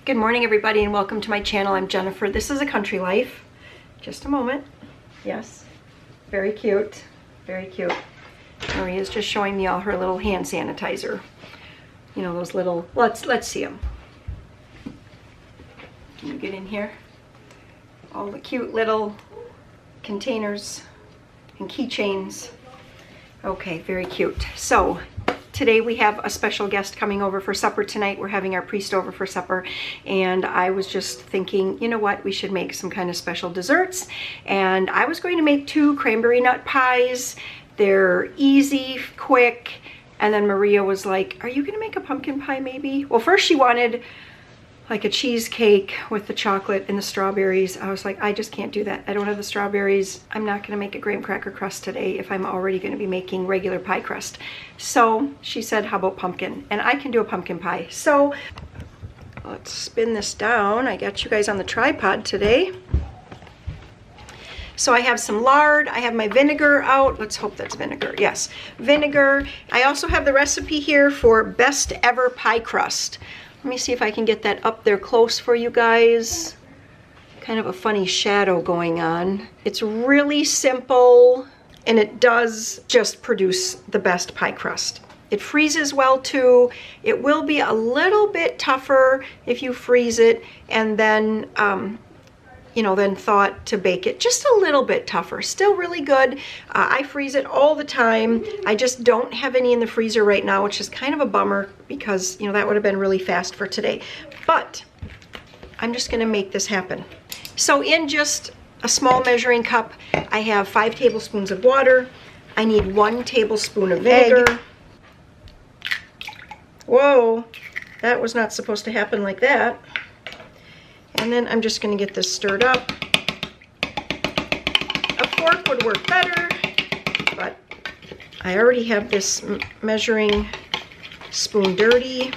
Good morning, everybody, and welcome to my channel. I'm Jennifer. This is A Country Life. Just a moment. Yes, very cute, very cute. Maria's just showing me all her little hand sanitizer. You know, those little, let's see them. Can you get in here? All the cute little containers and keychains. Okay, very cute. So today we have a special guest coming over for supper tonight. We're having our priest over for supper, and I was just thinking, you know what, we should make some kind of special desserts. And I was going to make 2 cranberry nut pies. They're easy, quick. And then Maria was like, are you gonna make a pumpkin pie maybe? Well, first she wanted like a cheesecake with the chocolate and the strawberries. I was like, I just can't do that. I don't have the strawberries. I'm not gonna make a graham cracker crust today if I'm already gonna be making regular pie crust. So she said, how about pumpkin? And I can do a pumpkin pie. So let's spin this down. I got you guys on the tripod today. So I have some lard, I have my vinegar out. Let's hope that's vinegar, yes, vinegar. I also have the recipe here for best ever pie crust. Let me see if I can get that up there close for you guys. Kind of a funny shadow going on. It's really simple, and it does just produce the best pie crust. It freezes well too. It will be a little bit tougher if you freeze it and then, then thaw it to bake it. Just a little bit tougher. Still really good. I freeze it all the time. I just don't have any in the freezer right now, which is kind of a bummer because, that would have been really fast for today. But I'm just gonna make this happen. So in just a small measuring cup, I have 5 tablespoons of water. I need 1 tablespoon of vinegar. Whoa, that was not supposed to happen like that. And then I'm just going to get this stirred up. A fork would work better, but I already have this measuring spoon dirty.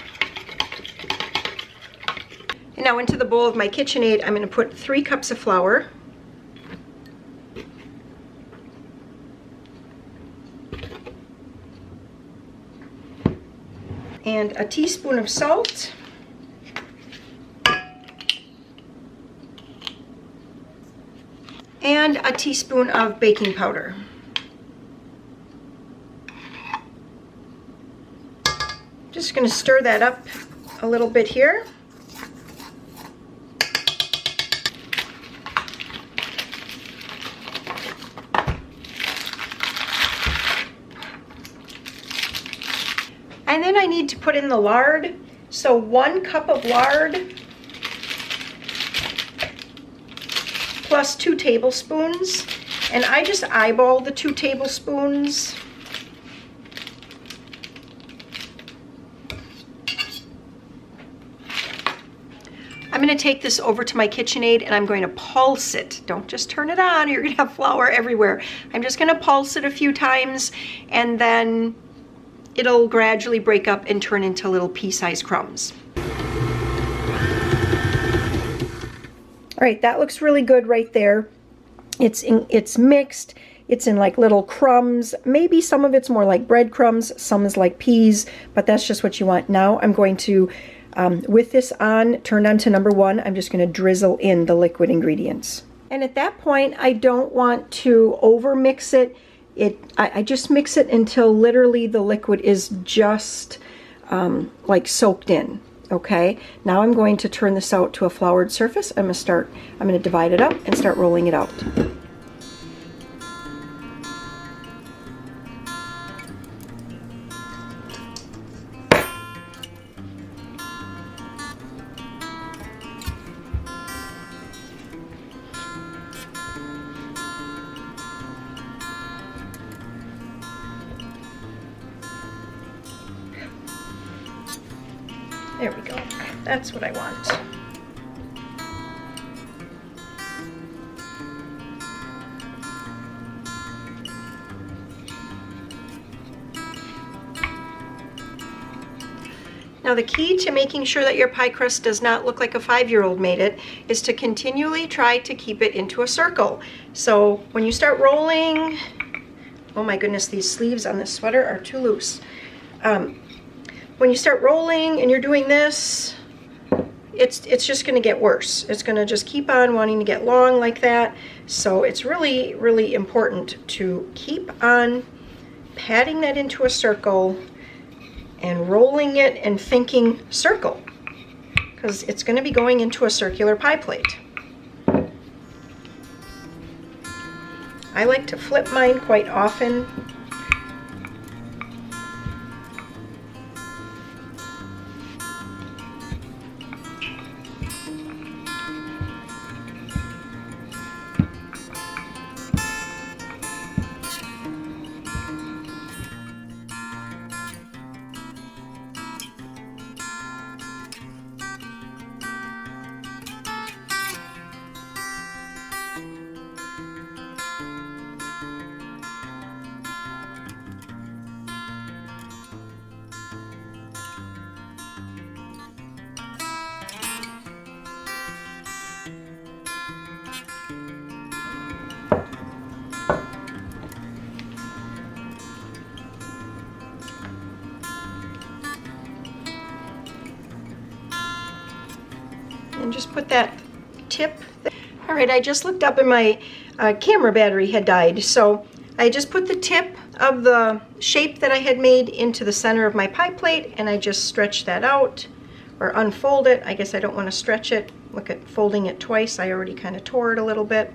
And now into the bowl of my KitchenAid, I'm going to put 3 cups of flour. And a teaspoon of salt. And a teaspoon of baking powder. Just going to stir that up a little bit here. And then I need to put in the lard. So 1 cup of lard plus 2 tablespoons, and I just eyeball the 2 tablespoons. I'm going to take this over to my KitchenAid and I'm going to pulse it. Don't just turn it on, you're going to have flour everywhere. I'm just going to pulse it a few times, and then it'll gradually break up and turn into little pea-sized crumbs. All right, that looks really good right there. It's mixed. It's in like little crumbs. Maybe some of it's more like breadcrumbs, some is like peas, but that's just what you want. Now I'm going to, with this on, turned on to number 1, I'm just going to drizzle in the liquid ingredients. And at that point, I don't want to over mix it. I just mix it until literally the liquid is just like soaked in. Okay, now I'm going to turn this out to a floured surface. I'm going to divide it up and start rolling it out. There we go. That's what I want. Now the key to making sure that your pie crust does not look like a 5-year-old made it is to continually try to keep it into a circle. So when you start rolling, oh my goodness, these sleeves on this sweater are too loose. When you start rolling and you're doing this, it's just going to get worse. It's going to just keep on wanting to get long like that. So it's really, really important to keep on patting that into a circle and rolling it and thinking circle, because it's going to be going into a circular pie plate. I like to flip mine quite often. And just put that tip there. All right, I just looked up and my camera battery had died, so I just put the tip of the shape that I had made into the center of my pie plate, and I just stretch that out or unfold it. I guess I don't want to stretch it. Look at folding it twice. I already kind of tore it a little bit.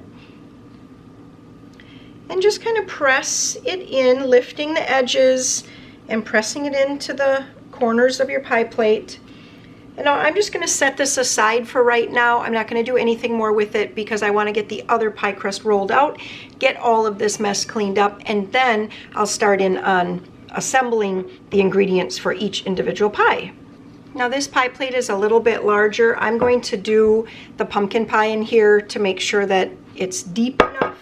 And just kind of press it in, lifting the edges and pressing it into the corners of your pie plate. And now I'm just going to set this aside for right now. I'm not going to do anything more with it because I want to get the other pie crust rolled out, get all of this mess cleaned up, and then I'll start in on assembling the ingredients for each individual pie. Now this pie plate is a little bit larger. I'm going to do the pumpkin pie in here to make sure that it's deep enough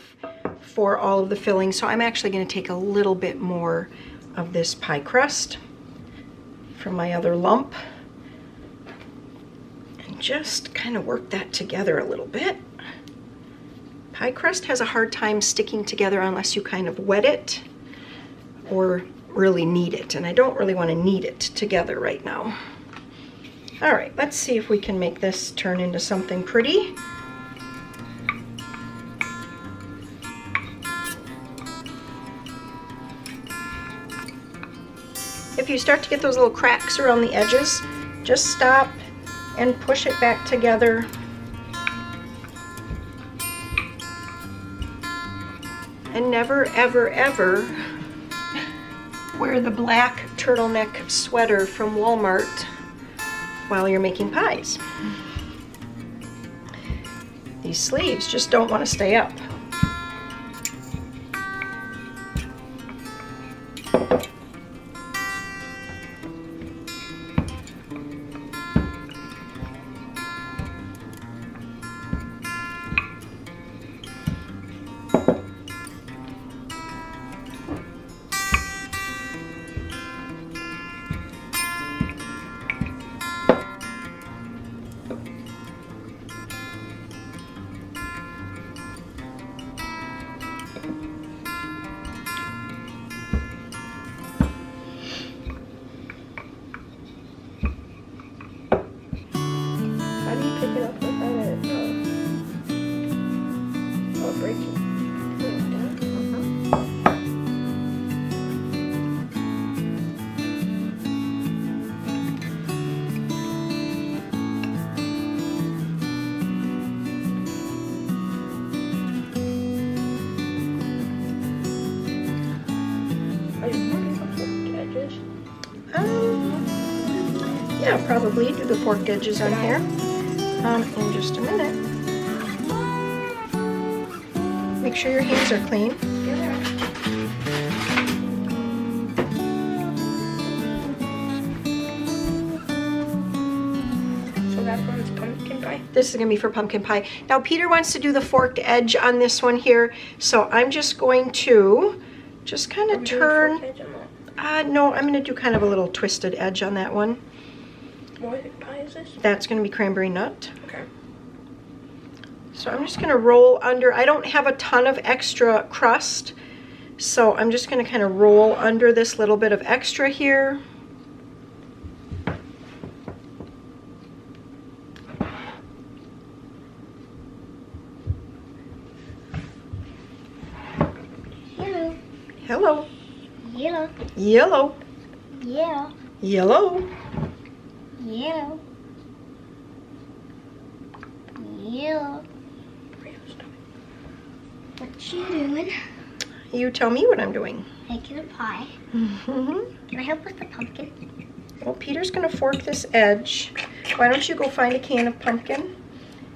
for all of the filling. So I'm actually going to take a little bit more of this pie crust from my other lump. Just kind of work that together a little bit. Pie crust has a hard time sticking together unless you kind of wet it or really knead it, and I don't really want to knead it together right now. All right, let's see if we can make this turn into something pretty. If you start to get those little cracks around the edges, just stop and push it back together. And never, ever, ever wear the black turtleneck sweater from Walmart while you're making pies. These sleeves just don't want to stay up. Yeah, probably do the forked edges on here in just a minute. Make sure your hands are clean. So that one's pumpkin pie? This is going to be for pumpkin pie. Now Peter wants to do the forked edge on this one here, so I'm just going to just kind of turn. No, I'm going to do kind of a little twisted edge on that one. What pie is this? That's going to be cranberry nut. Okay. So I'm just going to roll under. I don't have a ton of extra crust, so I'm just going to kind of roll under this little bit of extra here. Hello. Yellow. Yellow. Yeah. Yellow. Yellow. Yellow. What you doing? You tell me what I'm doing. Making a pie. Can I help with the pumpkin? Well, Peter's going to fork this edge. Why don't you go find a can of pumpkin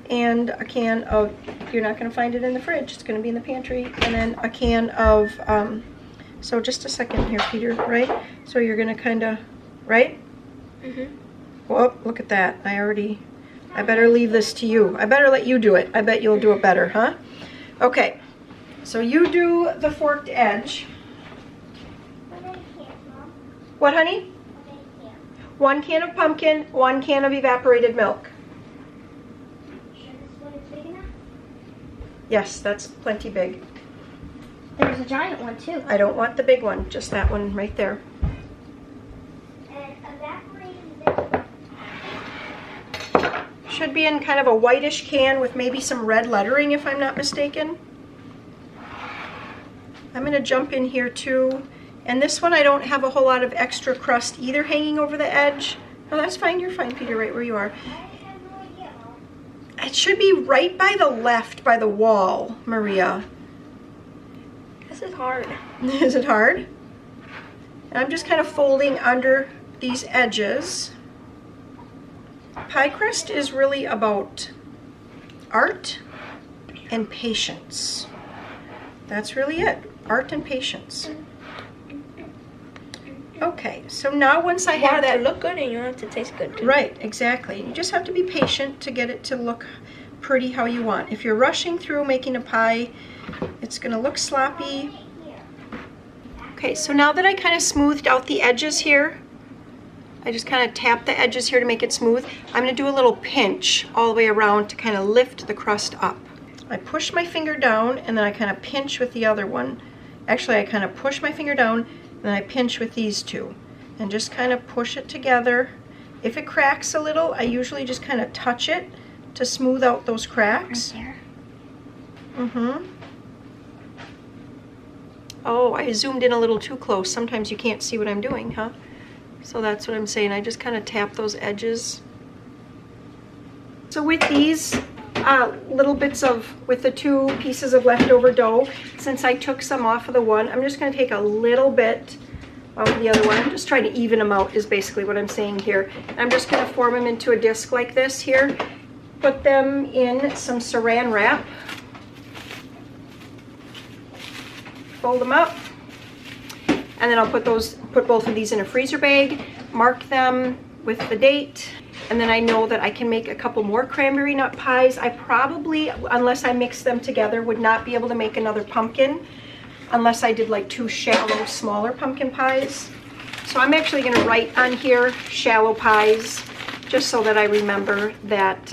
and a can of, you're not going to find it in the fridge, it's going to be in the pantry, and then a can of, so just a second here, Peter, right? So you're going to kind of, right? Whoop, look at that. I better leave this to you. I better let you do it. I bet you'll do it better, huh? Okay, so you do the forked edge. What, honey? 1 can of pumpkin, 1 can of evaporated milk. Yes, that's plenty big. There's a giant one too. I don't want the big one, just that one right there. And evaporated milk. Should be in kind of a whitish can with maybe some red lettering if I'm not mistaken. I'm going to jump in here too. And this one I don't have a whole lot of extra crust either hanging over the edge. Oh, that's fine. You're fine, Peter, right where you are. It should be right by the left, by the wall, Maria. This is hard. Is it hard? And I'm just kind of folding under these edges. Pie crust is really about art and patience. That's really it. Art and patience. Okay, so now once I have that, to look good and you want it to taste good too. right, exactly. You just have to be patient to get it to look pretty how you want. If you're rushing through making a pie, it's going to look sloppy. Okay, so now that I kind of smoothed out the edges here, I just kind of tap the edges here to make it smooth. I'm going to do a little pinch all the way around to kind of lift the crust up. I push my finger down and then I kind of pinch with the other one. Actually, I kind of push my finger down and I pinch with these two and just kind of push it together. If it cracks a little, I usually just kind of touch it to smooth out those cracks. Right there. Oh, I zoomed in a little too close. Sometimes you can't see what I'm doing, huh? So that's what I'm saying. I just kind of tap those edges. So with these little bits with the 2 pieces of leftover dough, since I took some off of the one, I'm just going to take a little bit of the other one. I'm just trying to even them out is basically what I'm saying here. I'm just going to form them into a disc like this here. Put them in some saran wrap. Fold them up. And then I'll put both of these in a freezer bag, mark them with the date, and then I know that I can make a couple more cranberry nut pies. I probably, unless I mix them together, would not be able to make another pumpkin unless I did like 2 shallow, smaller pumpkin pies. So I'm actually going to write on here shallow pies just so that I remember that,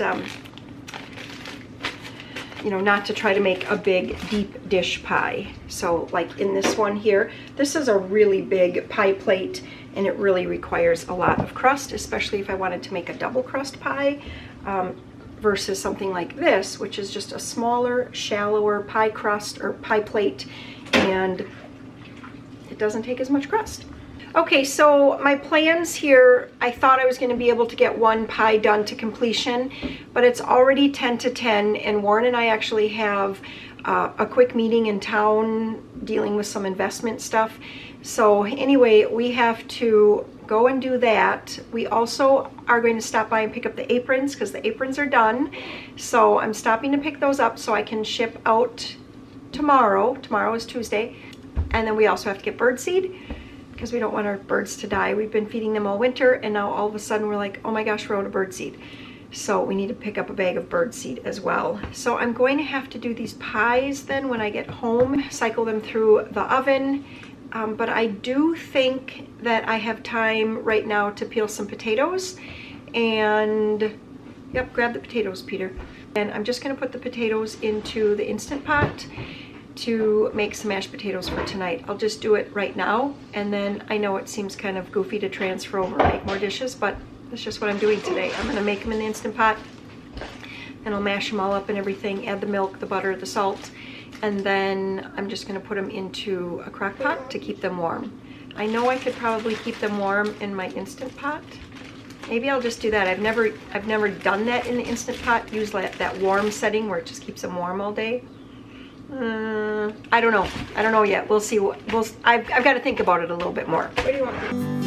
you know, not to try to make a big deep dish pie. So like in this one here, this is a really big pie plate and it really requires a lot of crust, especially if I wanted to make a double crust pie versus something like this, which is just a smaller, shallower pie crust or pie plate, and it doesn't take as much crust. Okay, so my plans here, I thought I was going to be able to get 1 pie done to completion, but it's already 10 to 10, and Warren and I actually have a quick meeting in town dealing with some investment stuff. So anyway, we have to go and do that. We also are going to stop by and pick up the aprons because the aprons are done. So I'm stopping to pick those up so I can ship out tomorrow. Tomorrow is Tuesday. And then we also have to get birdseed because we don't want our birds to die. We've been feeding them all winter and now all of a sudden we're like, oh my gosh, we're out of birdseed. So we need to pick up a bag of birdseed as well. So I'm going to have to do these pies then when I get home, cycle them through the oven. But I do think that I have time right now to peel some potatoes and, yep, grab the potatoes, Peter. And I'm just gonna put the potatoes into the Instant Pot to make some mashed potatoes for tonight. I'll just do it right now, and then I know it seems kind of goofy to transfer over and make more dishes, but that's just what I'm doing today. I'm gonna make them in the Instant Pot, and I'll mash them all up and everything, add the milk, the butter, the salt, And then I'm just gonna put them into a crock pot to keep them warm. I know I could probably keep them warm in my Instant Pot. Maybe I'll just do that. I've never done that in the Instant Pot. Use that warm setting where it just keeps them warm all day. I don't know. I don't know yet. We'll see. I've got to think about it a little bit more. What do you want?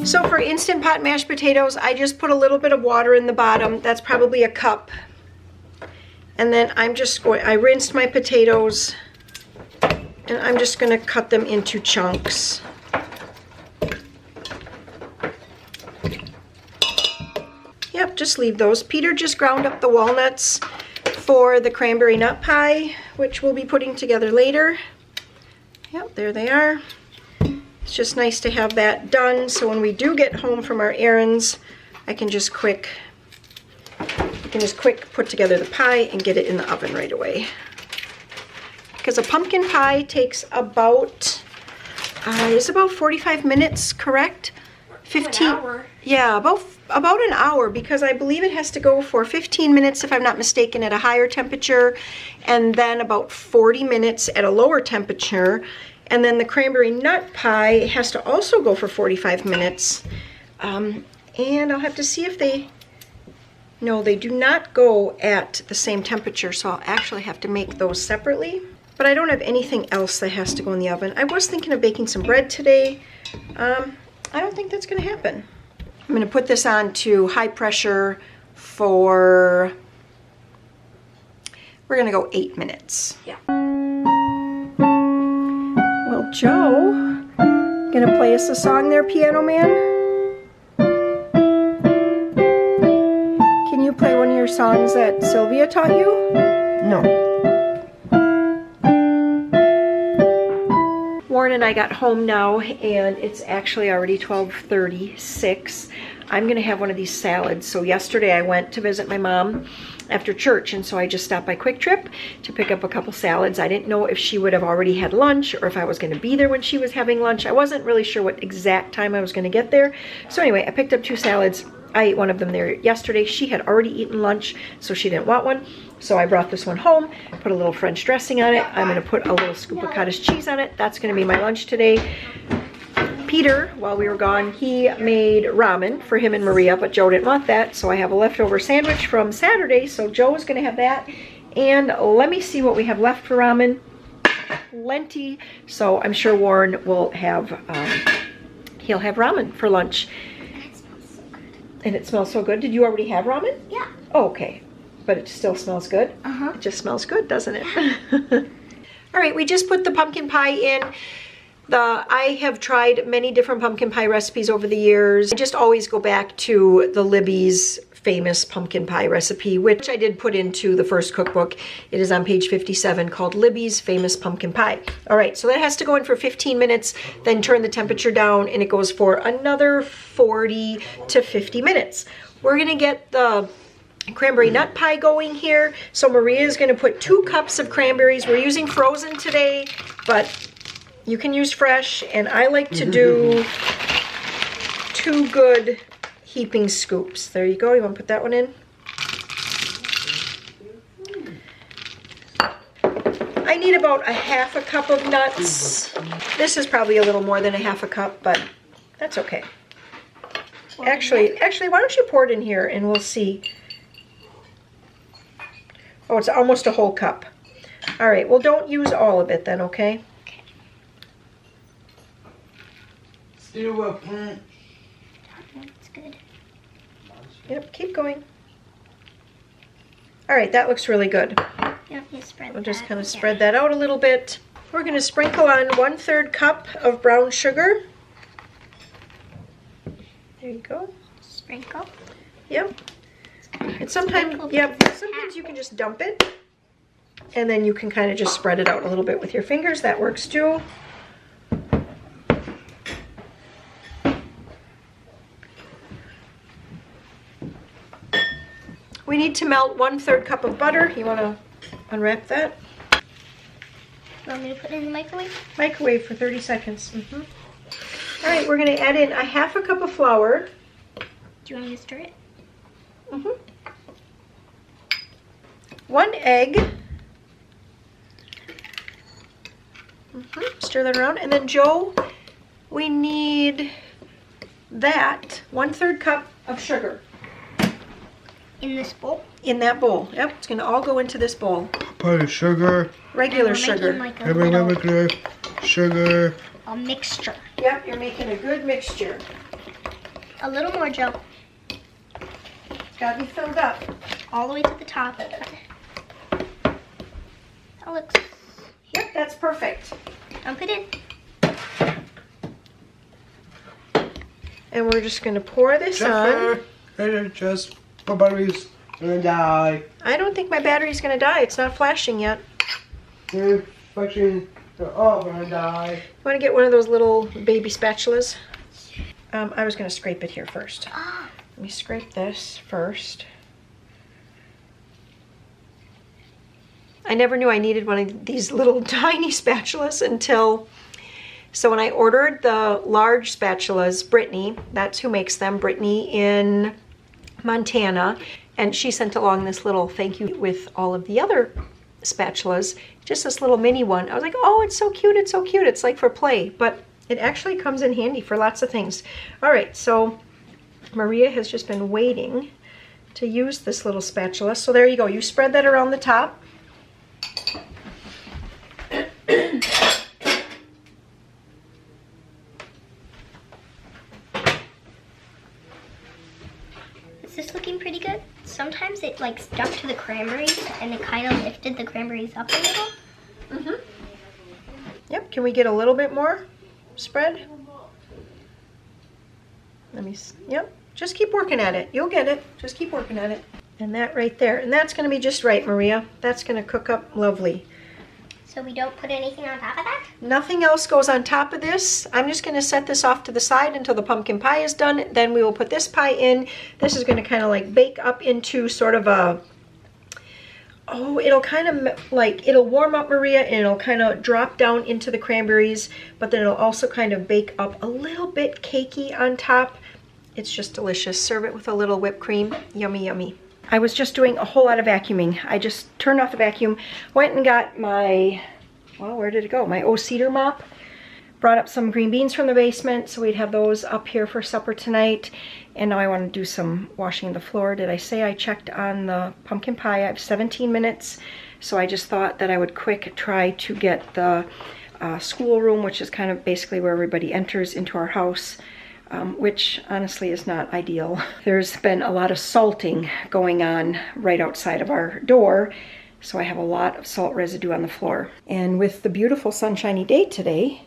So for Instant Pot mashed potatoes, I just put a little bit of water in the bottom. That's probably a cup. And then I rinsed my potatoes and I'm just going to cut them into chunks. Yep, just leave those. Peter just ground up the walnuts for the cranberry nut pie, which we'll be putting together later. Yep, there they are. It's just nice to have that done, so when we do get home from our errands, I can just quick put together the pie and get it in the oven right away. Because a pumpkin pie takes about, it's about 45 minutes, correct? 15. An hour. Yeah, about an hour, because I believe it has to go for 15 minutes, if I'm not mistaken, at a higher temperature, and then about 40 minutes at a lower temperature. And then the cranberry nut pie has to also go for 45 minutes. And I'll have to see if no, they do not go at the same temperature, so I'll actually have to make those separately. But I don't have anything else that has to go in the oven. I was thinking of baking some bread today. I don't think that's going to happen. I'm going to put this on to high pressure for, we're going to go 8 minutes. Yeah. Well, Joe, going to play us a song there, Piano Man? Can you play one of your songs that Sylvia taught you? No. Warren and I got home now, and it's actually already 12:36. I'm gonna have one of these salads. So yesterday I went to visit my mom after church, and so I just stopped by Quick Trip to pick up a couple salads. I didn't know if she would have already had lunch or if I was gonna be there when she was having lunch. I wasn't really sure what exact time I was gonna get there. So anyway, I picked up 2 salads. I ate one of them there yesterday. She had already eaten lunch, so she didn't want one. So I brought this one home, put a little French dressing on it. I'm gonna put a little scoop of cottage cheese on it. That's gonna be my lunch today. Peter, while we were gone, he made ramen for him and Maria, but Joe didn't want that, so I have a leftover sandwich from Saturday, so Joe is gonna have that. And let me see what we have left for ramen. Plenty, so I'm sure Warren will have, he'll have ramen for lunch. And it smells so good. Did you already have ramen? Yeah. Oh, okay. But it still smells good? Uh-huh. It just smells good, doesn't it? All right, we just put the pumpkin pie in. I have tried many different pumpkin pie recipes over the years. I just always go back to the Libby's famous pumpkin pie recipe, which I did put into the first cookbook. It is on page 57, called Libby's Famous Pumpkin Pie. All right, so that has to go in for 15 minutes, then turn the temperature down, and it goes for another 40 to 50 minutes. We're gonna get the cranberry nut pie going here. So Maria is gonna put 2 cups of cranberries. We're using frozen today, but you can use fresh, and I like to do 2 good heaping scoops. There you go. You want to put that one in? I need about a 1/2 cup of nuts. This is probably a little more than a 1/2 cup, but that's okay. Actually, why don't you pour it in here and we'll see. Oh, it's almost a whole cup. All right, well, don't use all of it then, okay? Still a plant. That's good. Yep, keep going. All right, that looks really good. Yep, you spread We'll just that. kind of spread that out a little bit. We're going to sprinkle on 1/3 cup of brown sugar. There you go. Sprinkle. Yep. And sometimes, sometimes you can just dump it, and then you can kind of just spread it out a little bit with your fingers. That works too. We need to melt 1/3 cup of butter. You want to unwrap that? Want me to put it in the microwave? Microwave for 30 seconds. All right, we're going to add in a 1/2 cup of flour. Do you want me to stir it? Mm-hmm. 1 egg. Stir that around. And then, Joe, we need that 1/3 cup of sugar. In this bowl? In that bowl. Yep, it's going to all go into this bowl. Put the sugar. Regular sugar. Like Sugar. a mixture. Yep, you're making a good mixture. A little more, Joe. It's got to be filled up. All the way to the top. That looks... Yep, that's perfect. Dump it in. And we're just going to pour this on. Just my battery's gonna die. I don't think my battery's going to die. It's not flashing yet. They're all gonna die. You want to get one of those little baby spatulas? I was going to scrape it here first. Ah. Let me scrape this first. I never knew I needed one of these little tiny spatulas until... So when I ordered the large spatulas, Brittany, that's who makes them, Brittany in Montana, and she sent along this little thank you with all of the other spatulas, just this little mini one. I was like, oh, it's so cute, it's so cute. It's like for play, but it actually comes in handy for lots of things. All right, so Maria has just been waiting to use this little spatula. So there you go. You spread that around the top. Is this looking pretty good? Sometimes it like stuck to the cranberries and it kind of lifted the cranberries up a little. Mm-hmm. Yep, can we get a little bit more spread? Let me, yep, just keep working at it. You'll get it. Just keep working at it. And that right there. And that's going to be just right, Maria. That's going to cook up lovely. So we don't put anything on top of that? Nothing else goes on top of this. I'm just going to set this off to the side until the pumpkin pie is done. Then we will put this pie in. This is going to kind of like bake up into sort of a, oh, it'll kind of like, it'll warm up, Maria, and it'll kind of drop down into the cranberries, but then it'll also kind of bake up a little bit cakey on top. It's just delicious. Serve it with a little whipped cream. Yummy, yummy. I was just doing a whole lot of vacuuming. I just turned off the vacuum, went and got my, well, where did it go? My cedar mop. Brought up some green beans from the basement, so we'd have those up here for supper tonight. And now I want to do some washing the floor. Did I say I checked on the pumpkin pie? I have 17 minutes, so I just thought that I would quick try to get the schoolroom, which is kind of basically where everybody enters into our house, which honestly is not ideal. There's been a lot of salting going on right outside of our door, so I have a lot of salt residue on the floor. And with the beautiful sunshiny day today,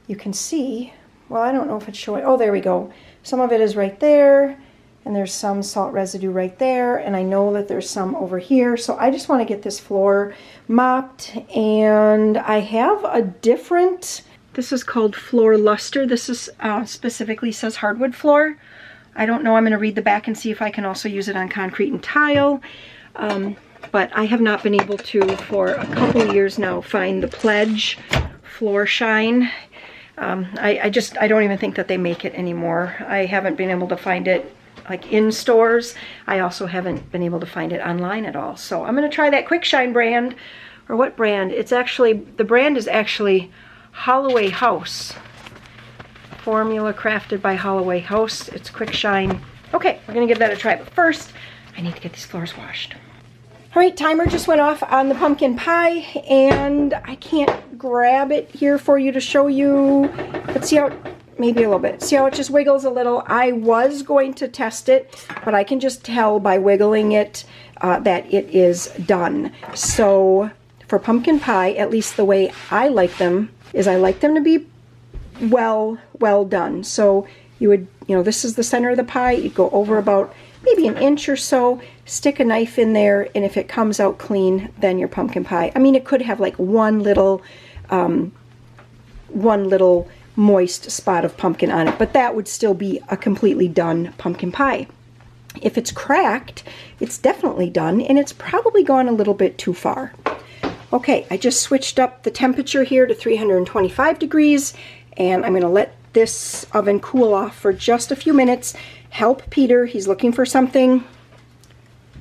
you can see, well, I don't know if it's showing, oh, there we go. Some of it is right there, and there's some salt residue right there, and I know that there's some over here. So I just want to get this floor mopped, and I have a different, this is called Floor Luster. This is specifically says hardwood floor. I don't know, I'm going to read the back and see if I can also use it on concrete and tile. But I have not been able to, for a couple of years now, find the Pledge Floor Shine. I don't even think that they make it anymore. I haven't been able to find it like in stores. I also haven't been able to find it online at all. So I'm going to try that Quick Shine brand. Or what brand? It's actually, the brand is actually Holloway House. Formula crafted by Holloway House. It's Quick Shine. Okay, we're going to give that a try. But first, I need to get these floors washed. All right, timer just went off on the pumpkin pie, and I can't grab it here for you to show you. Let's see how, maybe a little bit. See how it just wiggles a little? I was going to test it, but I can just tell by wiggling it that it is done. So for pumpkin pie, at least the way I like them, is I like them to be well done. So you would, this is the center of the pie. You'd go over about maybe an inch or so, stick a knife in there, and if it comes out clean, then your pumpkin pie. I mean, it could have like one little moist spot of pumpkin on it, but that would still be a completely done pumpkin pie. If it's cracked, it's definitely done, and it's probably gone a little bit too far. Okay, I just switched up the temperature here to 325 degrees, and I'm going to let this oven cool off for just a few minutes. Help Peter. He's looking for something.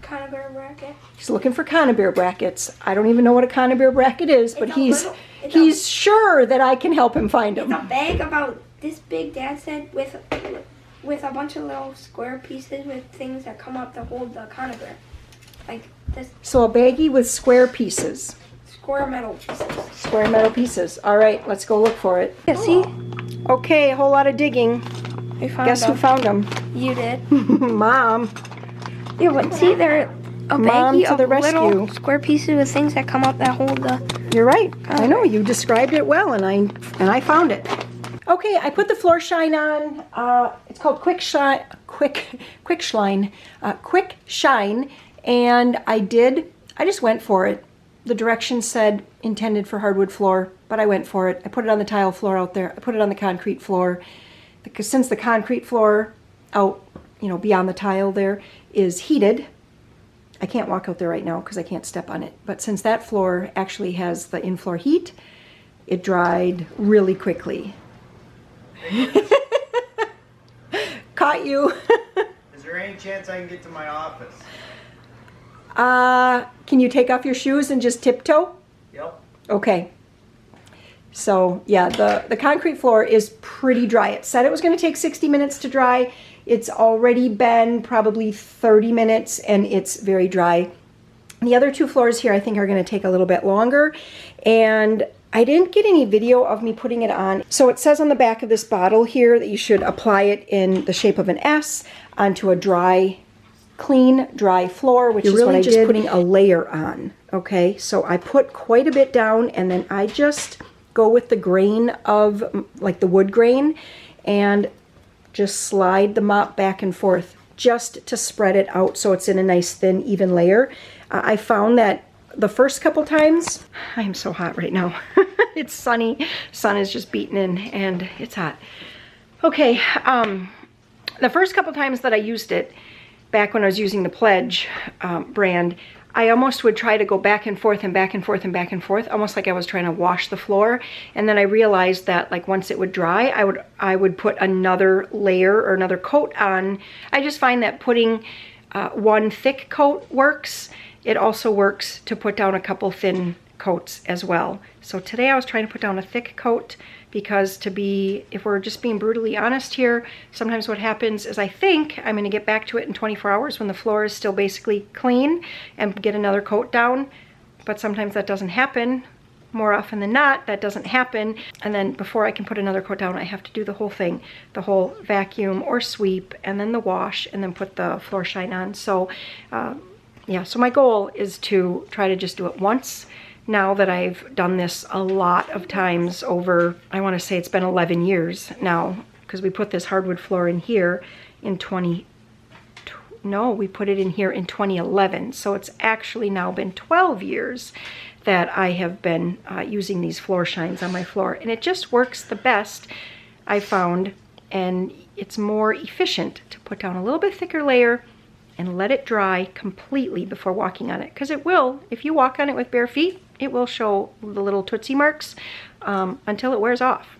Cranberry bracket. He's looking for Cranberry brackets. I don't even know what a Cranberry bracket is, but It's he's sure that I can help him find It's them. a bag about this big, Dad said, with a bunch of little square pieces with things that come up to hold the cranberry. Like this So a baggie with square pieces. square metal pieces. Square metal pieces. All right, let's go look for it. Yeah, see? Okay, a whole lot of digging. We found Guess them. who found them? You did. Mom. Yeah, but see, they're a Mom baggie to the of little rescue. square pieces with things that come up that hold the... You're right. I know, you described it well, and I found it. Okay, I put the floor shine on. It's called Quick Shine, and I just went for it. The directions said intended for hardwood floor, but I went for it. I put it on the tile floor out there. I put it on the concrete floor, because since the concrete floor out, beyond the tile there is heated, I can't walk out there right now because I can't step on it. But since that floor actually has the in-floor heat, it dried really quickly. Caught you. Is there any chance I can get to my office? Can you take off your shoes and just tiptoe? Yep. Okay. So yeah, the concrete floor is pretty dry. It said it was going to take 60 minutes to dry. It's already been probably 30 minutes and it's very dry. The other two floors here I think are going to take a little bit longer, and I didn't get any video of me putting it on. So it says on the back of this bottle here that you should apply it in the shape of an S onto a clean, dry floor, which is really what I did. Putting a layer on. Okay, so I put quite a bit down, and then I just go with the grain of, like the wood grain, and just slide the mop back and forth just to spread it out so it's in a nice thin, even layer. I found that the first couple times, I am so hot right now. It's sunny. Sun is just beating in and it's hot. Okay, the first couple times that I used it, back when I was using the Pledge brand, I almost would try to go back and forth and back and forth and back and forth, almost like I was trying to wash the floor. And then I realized that like once it would dry, I would put another layer or another coat on. I just find that putting one thick coat works. It also works to put down a couple thin coats as well. So today I was trying to put down a thick coat because if we're just being brutally honest here, sometimes what happens is I think I'm going to get back to it in 24 hours when the floor is still basically clean and get another coat down. But sometimes that doesn't happen. More often than not, that doesn't happen. And then before I can put another coat down, I have to do the whole thing, the whole vacuum or sweep, and then the wash, and then put the floor shine on. So yeah, so my goal is to try to just do it once. Now that I've done this a lot of times over, I want to say it's been 11 years now, because we put this hardwood floor in here in we put it in here in 2011. So it's actually now been 12 years that I have been using these floor shines on my floor. And it just works the best, I found, and it's more efficient to put down a little bit thicker layer and let it dry completely before walking on it. Because it will, if you walk on it with bare feet, it will show the little Tootsie marks until it wears off.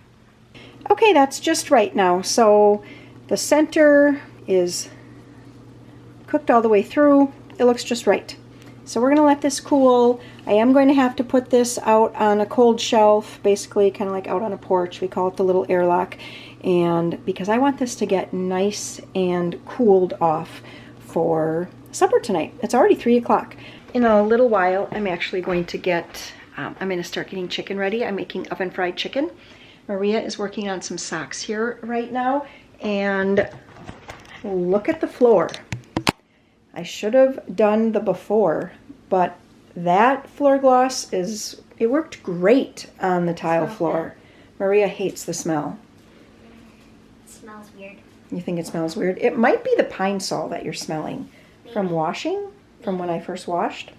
Okay, that's just right now. So the center is cooked all the way through. It looks just right. So we're gonna let this cool. I am going to have to put this out on a cold shelf, basically kind of like out on a porch. We call it the little airlock. And because I want this to get nice and cooled off for supper tonight. It's already 3 o'clock. In a little while, I'm actually going to get, I'm going to start getting chicken ready. I'm making oven fried chicken. Maria is working on some socks here right now. And look at the floor. I should have done the before, but that floor gloss it worked great on the tile floor. Maria hates the smell. It smells weird. You think it smells weird? It might be the pine sol that you're smelling from washing, from when I first washed.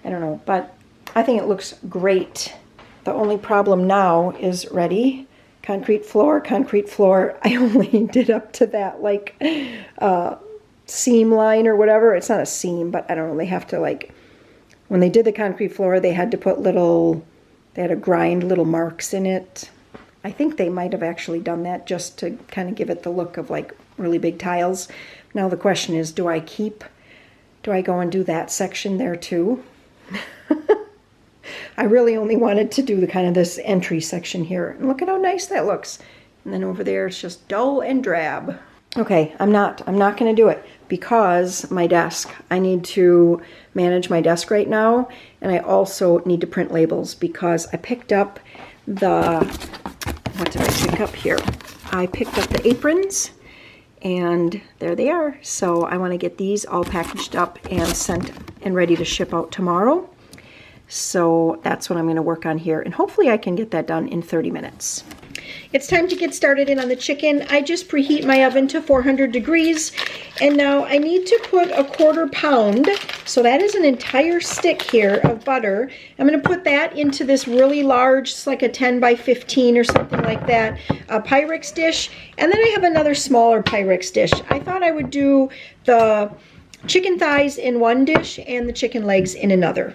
I don't know, but I think it looks great. The only problem now is ready. Concrete floor. I only did up to that like seam line or whatever. It's not a seam, but I don't know. They have to like, when they did the concrete floor, they had to grind little marks in it. I think they might have actually done that just to kind of give it the look of like really big tiles. Now the question is, do I go and do that section there too? I really only wanted to do the kind of this entry section here. And look at how nice that looks. And then over there it's just dull and drab. Okay, I'm not going to do it because my desk. I need to manage my desk right now, and I also need to print labels because I picked up what did I pick up here? I picked up the aprons, and there they are. So I want to get these all packaged up and sent and ready to ship out tomorrow. So that's what I'm going to work on here, and hopefully I can get that done in 30 minutes. It's time to get started in on the chicken. I just preheat my oven to 400 degrees, and now I need to put a 1/4 pound, so that is an entire stick here of butter. I'm going to put that into this really large, it's like a 10 by 15 or something like that, Pyrex dish, and then I have another smaller Pyrex dish. I thought I would do the chicken thighs in one dish and the chicken legs in another.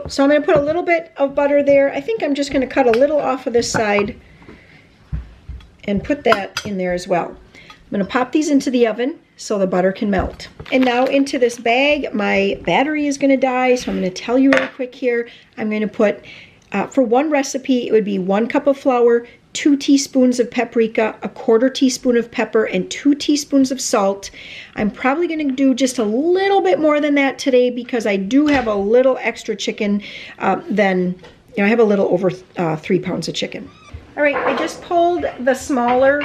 So I'm going to put a little bit of butter there. I think I'm just going to cut a little off of this side and put that in there as well. I'm going to pop these into the oven so the butter can melt. And now into this bag, my battery is going to die, so I'm going to tell you real quick here. I'm going to put, for one recipe, it would be 1 cup of flour, 2 teaspoons of paprika, a 1/4 teaspoon of pepper, and 2 teaspoons of salt. I'm probably going to do just a little bit more than that today because I do have a little extra chicken I have a little over 3 pounds of chicken. All right, I just pulled the smaller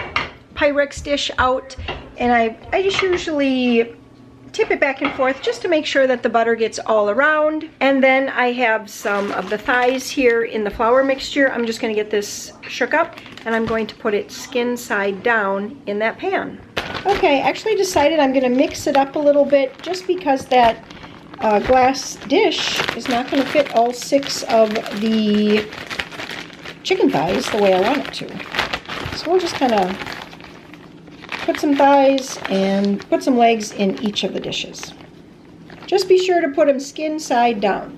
Pyrex dish out, and I just usually tip it back and forth just to make sure that the butter gets all around. And then I have some of the thighs here in the flour mixture. I'm just going to get this shook up, and I'm going to put it skin side down in that pan. Okay, I actually decided I'm going to mix it up a little bit just because that glass dish is not going to fit all 6 of the chicken thighs the way I want it to. So we'll just kind of put some thighs and put some legs in each of the dishes. Just be sure to put them skin side down.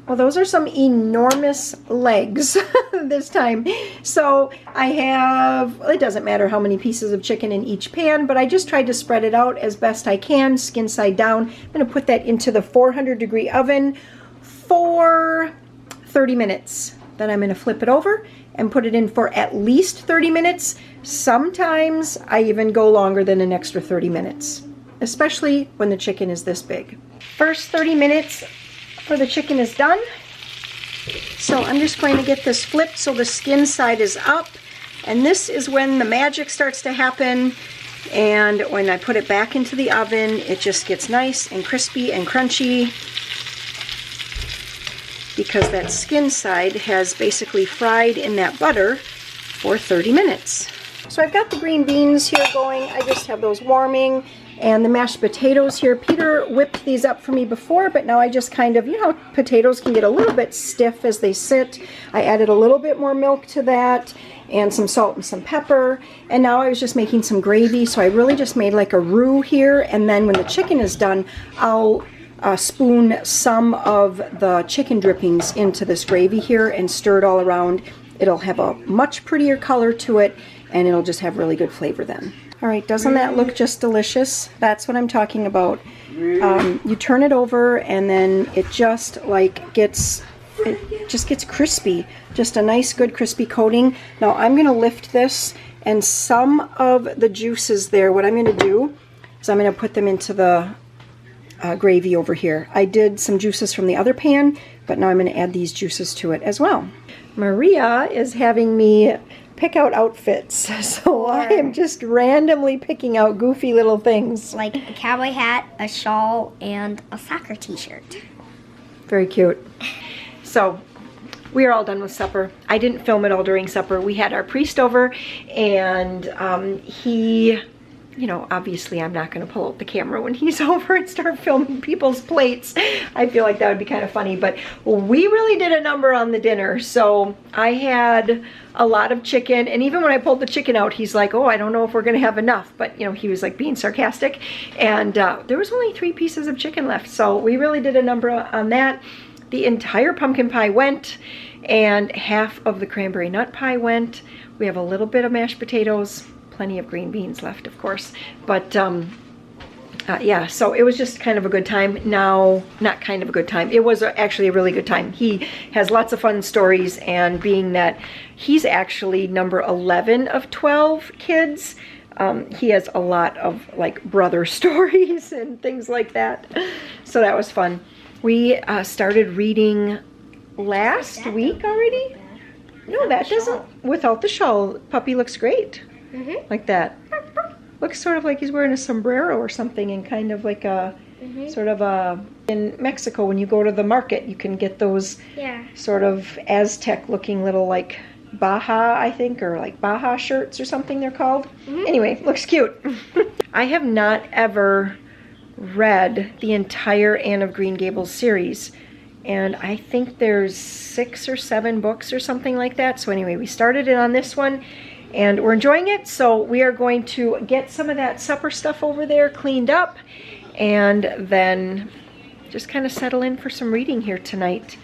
Well, those are some enormous legs this time. So I have, well, it doesn't matter how many pieces of chicken in each pan, but I just tried to spread it out as best I can, skin side down. I'm going to put that into the 400-degree oven for 30 minutes. Then I'm going to flip it over and put it in for at least 30 minutes. Sometimes I even go longer than an extra 30 minutes, especially when the chicken is this big. First 30 minutes for the chicken is done. So I'm just going to get this flipped so the skin side is up. And this is when the magic starts to happen. And when I put it back into the oven, it just gets nice and crispy and crunchy, because that skin side has basically fried in that butter for 30 minutes. So I've got the green beans here going. I just have those warming, and the mashed potatoes here. Peter whipped these up for me before, but now I just kind of, you know, potatoes can get a little bit stiff as they sit. I added a little bit more milk to that and some salt and some pepper, and now I was just making some gravy, so I really just made like a roux here, and then when the chicken is done, I'll spoon some of the chicken drippings into this gravy here and stir it all around. It'll have a much prettier color to it, and it'll just have really good flavor then. All right, doesn't that look just delicious? That's what I'm talking about. You turn it over, and then it just like gets crispy. Just a nice, good, crispy coating. Now I'm going to lift this, and some of the juices there, what I'm going to do is I'm going to put them into the gravy over here. I did some juices from the other pan, but now I'm going to add these juices to it as well. Maria is having me pick out outfits, so I am just randomly picking out goofy little things. Like a cowboy hat, a shawl, and a soccer t-shirt. Very cute. So we are all done with supper. I didn't film it all during supper. We had our priest over, and he, you know, obviously I'm not going to pull out the camera when he's over and start filming people's plates. I feel like that would be kind of funny, but we really did a number on the dinner. So I had a lot of chicken, and even when I pulled the chicken out, he's like, oh, I don't know if we're going to have enough, but you know, he was like being sarcastic, and there was only 3 pieces of chicken left, so we really did a number on that. the entire pumpkin pie went, and half of the cranberry nut pie went. We have a little bit of mashed potatoes, plenty of green beans left, of course. But yeah, so it was just kind of a good time. Now, not kind of a good time. It was actually a really good time. He has lots of fun stories, and being that he's actually number 11 of 12 kids, he has a lot of like brother stories and things like that. So that was fun. We started reading last week already. No, that doesn't, without the shawl. Puppy looks great. Like that. Looks sort of like he's wearing a sombrero or something, and kind of like a sort of a, in Mexico when you go to the market you can get those sort of Aztec looking little like Baja, I think, or like Baja shirts or something they're called. Anyway, looks cute. I have not ever read the entire Anne of Green Gables series, and I think there's 6 or 7 books or something like that. So anyway, we started it on this one, and we're enjoying it. So we are going to get some of that supper stuff over there cleaned up, and then just kind of settle in for some reading here tonight.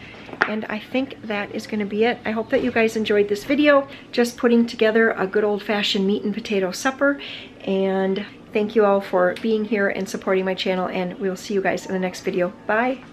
And I think that is going to be it. I hope that you guys enjoyed this video, just putting together a good old-fashioned meat and potato supper. And thank you all for being here and supporting my channel, and we'll see you guys in the next video. Bye!